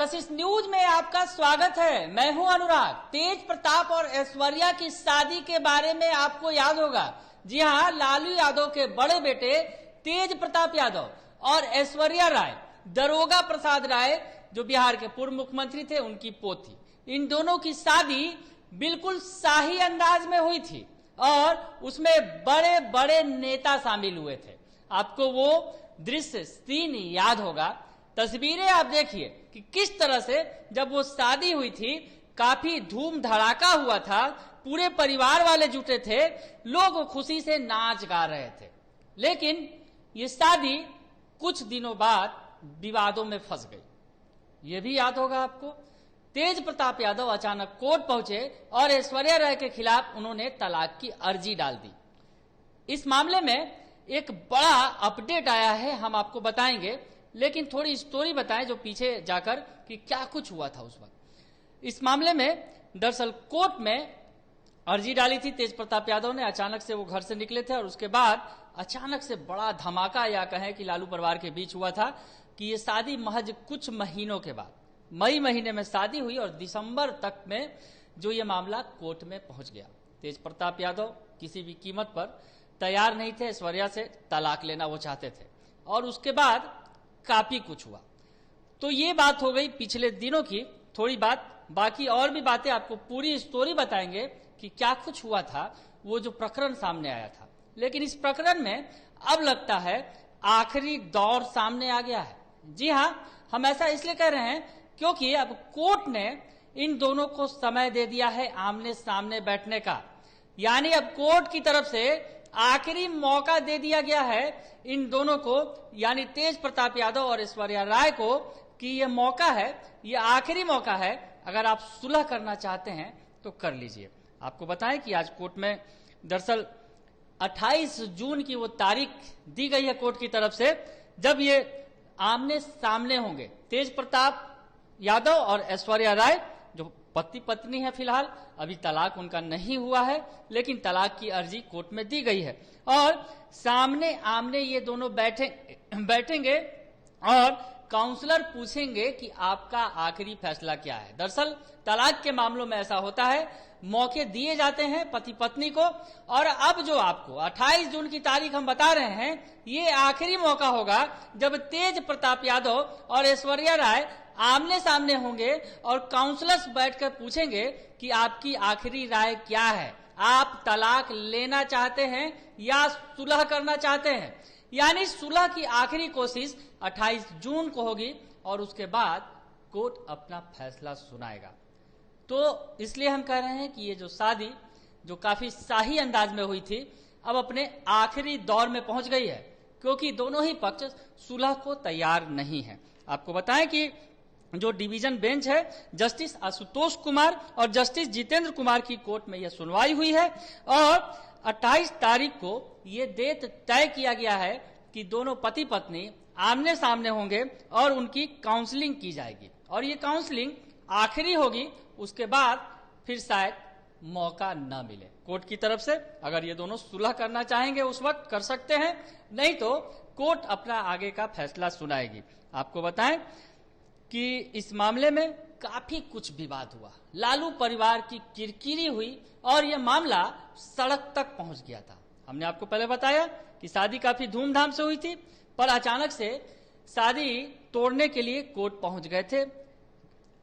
कशिश news में आपका स्वागत है। मैं हूं अनुराग। तेज प्रताप और ऐश्वर्या की शादी के बारे में आपको याद होगा। जी हां, लालू यादव के बड़े बेटे तेज प्रताप यादव और ऐश्वर्या राय, दरोगा प्रसाद राय जो बिहार के पूर्व मुख्यमंत्री थे, उनकी पोती, इन दोनों की शादी बिल्कुल शाही अंदाज में हुई थी और उसमें बड़े बड़े नेता शामिल हुए थे। आपको वो दृश्य सीन याद होगा। तस्वीरें आप देखिए कि किस तरह से जब वो शादी हुई थी, काफी धूम धड़ाका हुआ था, पूरे परिवार वाले जुटे थे, लोग खुशी से नाच गा रहे थे। लेकिन ये शादी कुछ दिनों बाद विवादों में फंस गई। ये भी याद होगा आपको। तेज प्रताप यादव अचानक कोर्ट पहुंचे और ऐश्वर्या राय के खिलाफ उन्होंने तलाक की अर्जी डाल दी। इस मामले में एक बड़ा अपडेट आया है, हम आपको बताएंगे, लेकिन थोड़ी स्टोरी बताएं जो पीछे जाकर कि क्या कुछ हुआ था उस वक्त। इस मामले में दरअसल कोर्ट में अर्जी डाली थी तेज प्रताप यादव ने। अचानक से वो घर से निकले थे और उसके बाद अचानक से बड़ा धमाका, या कहें कि लालू परिवार के बीच हुआ था कि ये शादी महज कुछ महीनों के बाद, मई महीने में शादी हुई और दिसंबर तक में जो ये मामला कोर्ट में पहुंच गया। तेज प्रताप यादव किसी भी कीमत पर तैयार नहीं थे ऐश्वर्या से तलाक लेना, वो चाहते थे। और उसके बाद काफी कुछ हुआ। तो ये बात हो गई पिछले दिनों की। थोड़ी बात, बाकी और भी बातें आपको पूरी स्टोरी बताएंगे कि क्या कुछ हुआ था, वो जो प्रकरण सामने आया था। लेकिन इस प्रकरण में अब लगता है आखिरी दौर सामने आ गया है। जी हां, हम ऐसा इसलिए कह रहे हैं क्योंकि अब कोर्ट ने इन दोनों को समय दे दिया है आमने सामने बैठने का। यानी अब कोर्ट की तरफ से आखिरी मौका दे दिया गया है इन दोनों को, यानी तेज प्रताप यादव और ऐश्वर्या राय को, कि यह मौका है, यह आखिरी मौका है। अगर आप सुलह करना चाहते हैं तो कर लीजिए। आपको बताएं कि आज कोर्ट में दरअसल 28 जून की वो तारीख दी गई है कोर्ट की तरफ से, जब ये आमने सामने होंगे। तेज प्रताप यादव और ऐश्वर्या राय जो पति पत्नी है, फिलहाल अभी तलाक उनका नहीं हुआ है, लेकिन तलाक की अर्जी कोर्ट में दी गई है और सामने आमने ये दोनों बैठेंगे और काउंसलर पूछेंगे कि आपका आखिरी फैसला क्या है। दरअसल तलाक के मामलों में ऐसा होता है, मौके दिए जाते हैं पति पत्नी को, और अब जो आपको 28 जून की तारीख हम बता रहे हैं, ये आखिरी मौका होगा जब तेज प्रताप यादव और ऐश्वर्या राय आमने सामने होंगे और काउंसलर्स बैठकर पूछेंगे कि आपकी आखिरी राय क्या है, आप तलाक लेना चाहते हैं या सुलह करना चाहते हैं। यानी सुलह की आखिरी कोशिश 28 जून को होगी और उसके बाद कोर्ट अपना फैसला सुनाएगा। तो इसलिए हम कह रहे हैं कि ये जो शादी जो काफी शाही अंदाज में हुई थी, अब अपने आखिरी दौर में पहुंच गई है, क्योंकि दोनों ही पक्ष सुलह को तैयार नहीं है। आपको बताएं कि जो डिवीजन बेंच है, जस्टिस आशुतोष कुमार और जस्टिस जितेंद्र कुमार की कोर्ट में यह सुनवाई हुई है और 28 तारीख को ये डेट तय किया गया है कि दोनों पति पत्नी आमने सामने होंगे और उनकी काउंसलिंग की जाएगी। और ये काउंसलिंग आखिरी होगी, उसके बाद फिर शायद मौका न मिले कोर्ट की तरफ से। अगर ये दोनों सुलह करना चाहेंगे उस वक्त कर सकते हैं, नहीं तो कोर्ट अपना आगे का फैसला सुनाएगी। आपको बताएं कि इस मामले में काफी कुछ विवाद हुआ, लालू परिवार की किरकिरी हुई और यह मामला सड़क तक पहुंच गया था। हमने आपको पहले बताया कि शादी काफी धूमधाम से हुई थी, पर अचानक से शादी तोड़ने के लिए कोर्ट पहुंच गए थे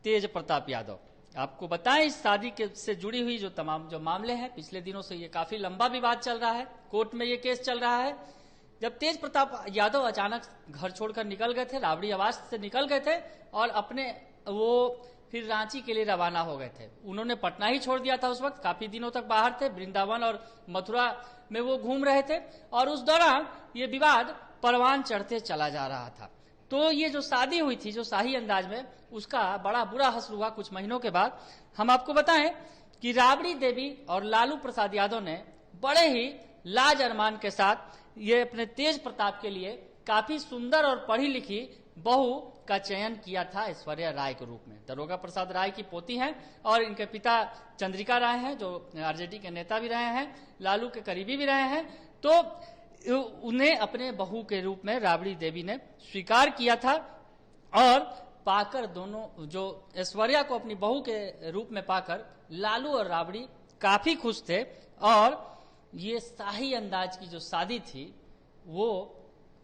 तेज प्रताप यादव। आपको बताएं, इस शादी के से जुड़ी हुई जो तमाम जो मामले हैं, पिछले दिनों से ये काफी लंबा विवाद चल रहा है, कोर्ट में ये केस चल रहा है। जब तेज प्रताप यादव अचानक घर छोड़कर निकल गए थे, राबड़ी आवास से निकल गए थे और अपने वो फिर रांची के लिए रवाना हो गए थे। उन्होंने पटना ही छोड़ दिया था। उस वक्त काफी दिनों तक बाहर थे, वृंदावन और मथुरा में वो घूम रहे थे और उस दौरान ये विवाद परवान चढ़ते चला जा रहा था। तो ये जो शादी हुई थी जो शाही अंदाज में, उसका बड़ा बुरा हश्र हुआ कुछ महीनों के बाद। हम आपको बताएं कि राबड़ी देवी और लालू प्रसाद यादव ने बड़े ही लाज अरमान के साथ ये अपने तेज प्रताप के लिए काफी सुंदर और पढ़ी लिखी बहू का चयन किया था ऐश्वर्या राय के रूप में। दरोगा प्रसाद राय की पोती हैं और इनके पिता चंद्रिका राय हैं जो आरजेडी के नेता भी रहे हैं, लालू के करीबी भी रहे हैं। तो उन्हें अपने बहू के रूप में राबड़ी देवी ने स्वीकार किया था और पाकर दोनों जो ऐश्वर्या को अपनी बहू के रूप में पाकर लालू और राबड़ी काफी खुश थे। और ये शाही अंदाज की जो शादी थी वो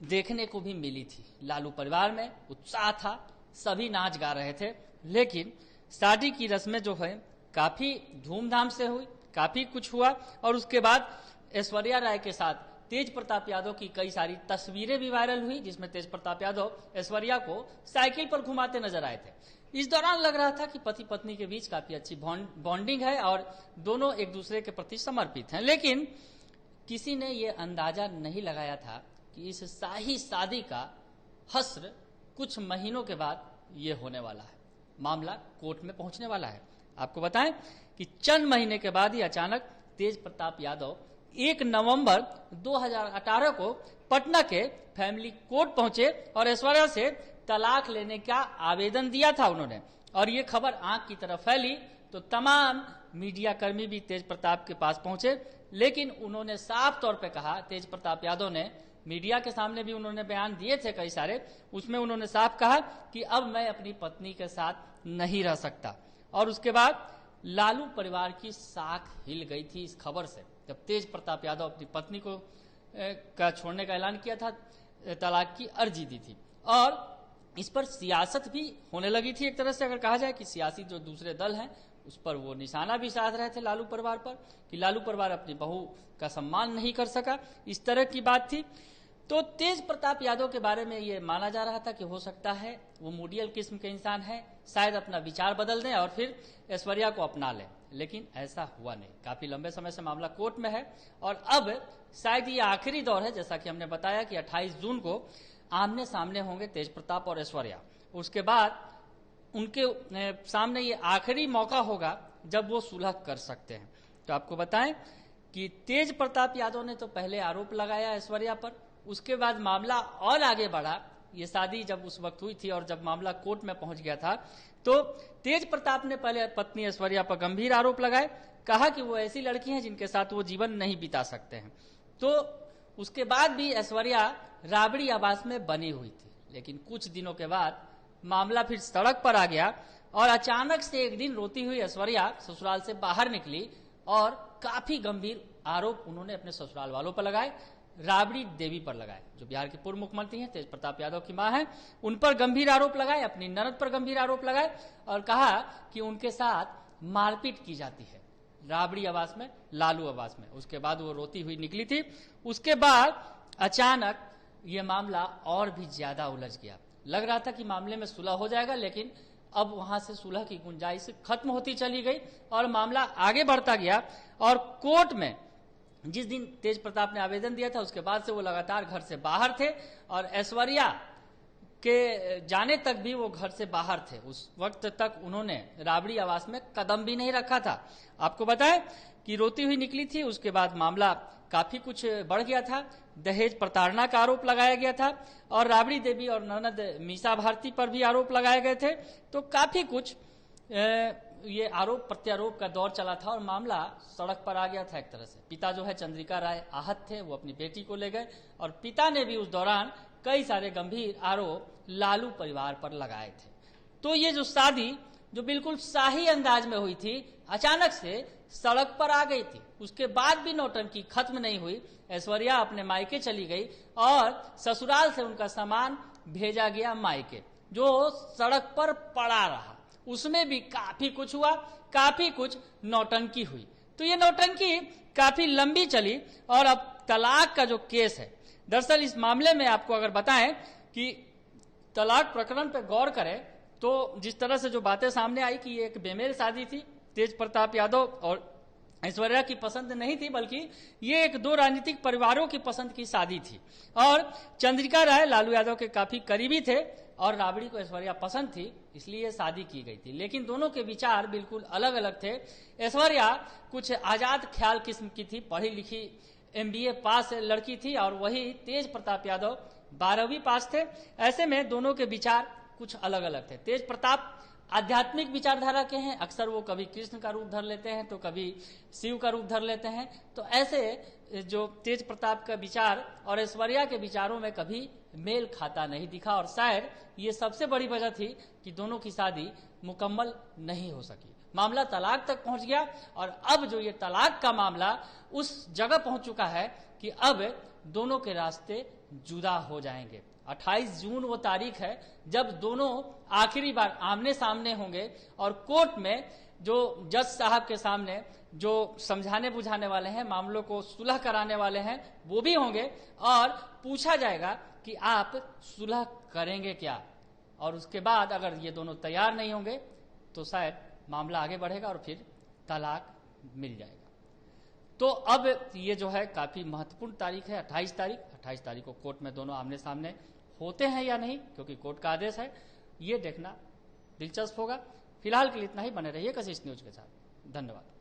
देखने को भी मिली थी। लालू परिवार में उत्साह था, सभी नाच गा रहे थे। लेकिन शादी की रस्में जो है काफी धूमधाम से हुई, काफी कुछ हुआ। और उसके बाद ऐश्वर्या राय के साथ तेज प्रताप यादव की कई सारी तस्वीरें भी वायरल हुई, जिसमें तेज प्रताप यादव ऐश्वर्या को साइकिल पर घुमाते नजर आए थे। इस दौरान लग रहा था कि पति पत्नी के बीच काफी अच्छी बॉन्डिंग है और दोनों एक दूसरे के प्रति समर्पित हैं। लेकिन किसी ने यह अंदाजा नहीं लगाया था कि इस शाही शादी का हश्र कुछ महीनों के बाद ये होने वाला है। मामला कोर्ट में पहुंचने वाला है। आपको बताएं कि चंद महीने के बाद ही अचानक तेज प्रताप यादव 1 नवंबर 2018 को पटना के फैमिली कोर्ट पहुंचे और ऐश्वर्या से तलाक लेने का आवेदन दिया था उन्होंने। और ये खबर आंख की तरफ फैली तो तमाम मीडिया कर्मी भी तेज प्रताप के पास पहुंचे। लेकिन उन्होंने साफ तौर पे कहा, तेज प्रताप यादव ने मीडिया के सामने भी उन्होंने बयान दिए थे कई सारे, उसमें उन्होंने साफ कहा कि अब मैं अपनी पत्नी के साथ नहीं रह सकता। और उसके बाद लालू परिवार की साख हिल गई थी इस खबर से, जब तेज प्रताप यादव अपनी पत्नी को का छोड़ने का ऐलान किया था, तलाक की अर्जी दी थी। और इस पर सियासत भी होने लगी थी। एक तरह से अगर कहा जाए कि सियासी जो दूसरे दल हैं उस पर वो निशाना भी साध रहे थे लालू परिवार पर, कि लालू परिवार अपनी बहू का सम्मान नहीं कर सका, इस तरह की बात थी। तो तेज प्रताप यादव के बारे में ये माना जा रहा था कि हो सकता है वो मूडियल किस्म के इंसान है, शायद अपना विचार बदल दें और फिर ऐश्वर्या को अपना लें। लेकिन ऐसा हुआ नहीं। काफी लंबे समय से मामला कोर्ट में है और अब शायद ये आखिरी दौर है। जैसा कि हमने बताया कि 28 जून को आमने सामने होंगे तेज प्रताप और ऐश्वर्या। उसके बाद उनके सामने ये आखिरी मौका होगा जब वो सुलह कर सकते हैं। तो आपको बताएं कि तेज प्रताप यादव ने तो पहले आरोप लगाया ऐश्वर्या पर, उसके बाद मामला और आगे बढ़ा। ये शादी जब उस वक्त हुई थी और जब मामला कोर्ट में पहुंच गया था तो तेज प्रताप ने पहले पत्नी ऐश्वर्या पर गंभीर आरोप लगाए, कहा कि वो ऐसी लड़की हैं जिनके साथ वो जीवन नहीं बिता सकते हैं। तो उसके बाद भी ऐश्वर्या राबड़ी आवास में बनी हुई थी। लेकिन कुछ दिनों के बाद मामला फिर सड़क पर आ गया और अचानक से एक दिन रोती हुई ऐश्वर्या ससुराल से बाहर निकली और काफी गंभीर आरोप उन्होंने अपने ससुराल वालों पर लगाए, राबड़ी देवी पर लगाए, जो बिहार के पूर्व मुख्यमंत्री हैं, तेज प्रताप यादव की मां हैं, उन पर गंभीर आरोप लगाए, अपनी ननद पर गंभीर आरोप लगाए और कहा कि उनके साथ मारपीट की जाती है राबड़ी आवास में, लालू आवास में। उसके बाद वो रोती हुई निकली थी। उसके बाद अचानक ये मामला और भी ज्यादा उलझ गया। लग रहा था कि मामले में सुलह हो जाएगा, लेकिन अब वहां से सुलह की गुंजाइश खत्म होती चली गई और मामला आगे बढ़ता गया। और कोर्ट में जिस दिन तेज प्रताप ने आवेदन दिया था उसके बाद से वो लगातार घर से बाहर थे और ऐश्वर्या के जाने तक भी वो घर से बाहर थे। उस वक्त तक उन्होंने राबड़ी आवास में कदम भी नहीं रखा था। आपको बताएं कि रोती हुई निकली थी। उसके बाद मामला काफी कुछ बढ़ गया था, दहेज प्रताड़ना का आरोप लगाया गया था और राबड़ी देवी और ननद मीसा भारती पर भी आरोप लगाए गए थे। तो काफी कुछ ये आरोप प्रत्यारोप का दौर चला था और मामला सड़क पर आ गया था एक तरह से। पिता जो है चंद्रिका राय आहत थे, वो अपनी बेटी को ले गए और पिता ने भी उस दौरान कई सारे गंभीर आरोप लालू परिवार पर लगाए थे। तो ये जो शादी जो बिल्कुल शाही अंदाज में हुई थी अचानक से सड़क पर आ गई थी। उसके बाद भी नौटंकी खत्म नहीं हुई। ऐश्वर्या अपने मायके चली गई और ससुराल से उनका सामान भेजा गया मायके, जो सड़क पर पड़ा रहा। उसमें भी काफी कुछ हुआ, काफी कुछ नौटंकी हुई। तो ये नौटंकी काफी लंबी चली और अब तलाक का जो केस है, दरअसल इस मामले में आपको अगर बताएं कि तलाक प्रकरण पर गौर करें तो जिस तरह से जो बातें सामने आई कि ये एक बेमेल शादी थी, तेज प्रताप यादव और ऐश्वर्या की पसंद नहीं थी, बल्कि ये एक दो राजनीतिक परिवारों की पसंद की शादी थी। और चंद्रिका राय लालू यादव के काफी करीबी थे और राबड़ी को ऐश्वर्या पसंद थी, इसलिए शादी की गई थी। लेकिन दोनों के विचार बिल्कुल अलग अलग थे। ऐश्वर्या कुछ आजाद ख्याल किस्म की थी, पढ़ी लिखी MBA पास लड़की थी और वही तेज प्रताप यादव 12वीं पास थे। ऐसे में दोनों के विचार कुछ अलग अलग थे। तेज प्रताप आध्यात्मिक विचारधारा के हैं, अक्सर वो कभी कृष्ण का रूप धर लेते हैं तो कभी शिव का रूप धर लेते हैं। तो ऐसे जो तेज प्रताप का विचार और ऐश्वर्या के विचारों में कभी मेल खाता नहीं दिखा, और शायद ये सबसे बड़ी वजह थी कि दोनों की शादी मुकम्मल नहीं हो सकी। मामला तलाक तक पहुंच गया, और अब जो ये तलाक का मामला उस जगह पहुंच चुका है कि अब दोनों के रास्ते जुदा हो जाएंगे। 28 जून वो तारीख है जब दोनों आखिरी बार आमने सामने होंगे, और कोर्ट में जो जज साहब के सामने जो समझाने बुझाने वाले हैं, मामलों को सुलह कराने वाले हैं, वो भी होंगे, और पूछा जाएगा कि आप सुलह करेंगे क्या। और उसके बाद अगर ये दोनों तैयार नहीं होंगे तो शायद मामला आगे बढ़ेगा और फिर तलाक मिल जाएगा। तो अब ये जो है काफी महत्वपूर्ण तारीख है 28 तारीख को कोर्ट में दोनों आमने सामने होते हैं या नहीं, क्योंकि कोर्ट का आदेश है, ये देखना दिलचस्प होगा। फिलहाल के लिए इतना ही, बने रहिए कशिश न्यूज के साथ। धन्यवाद।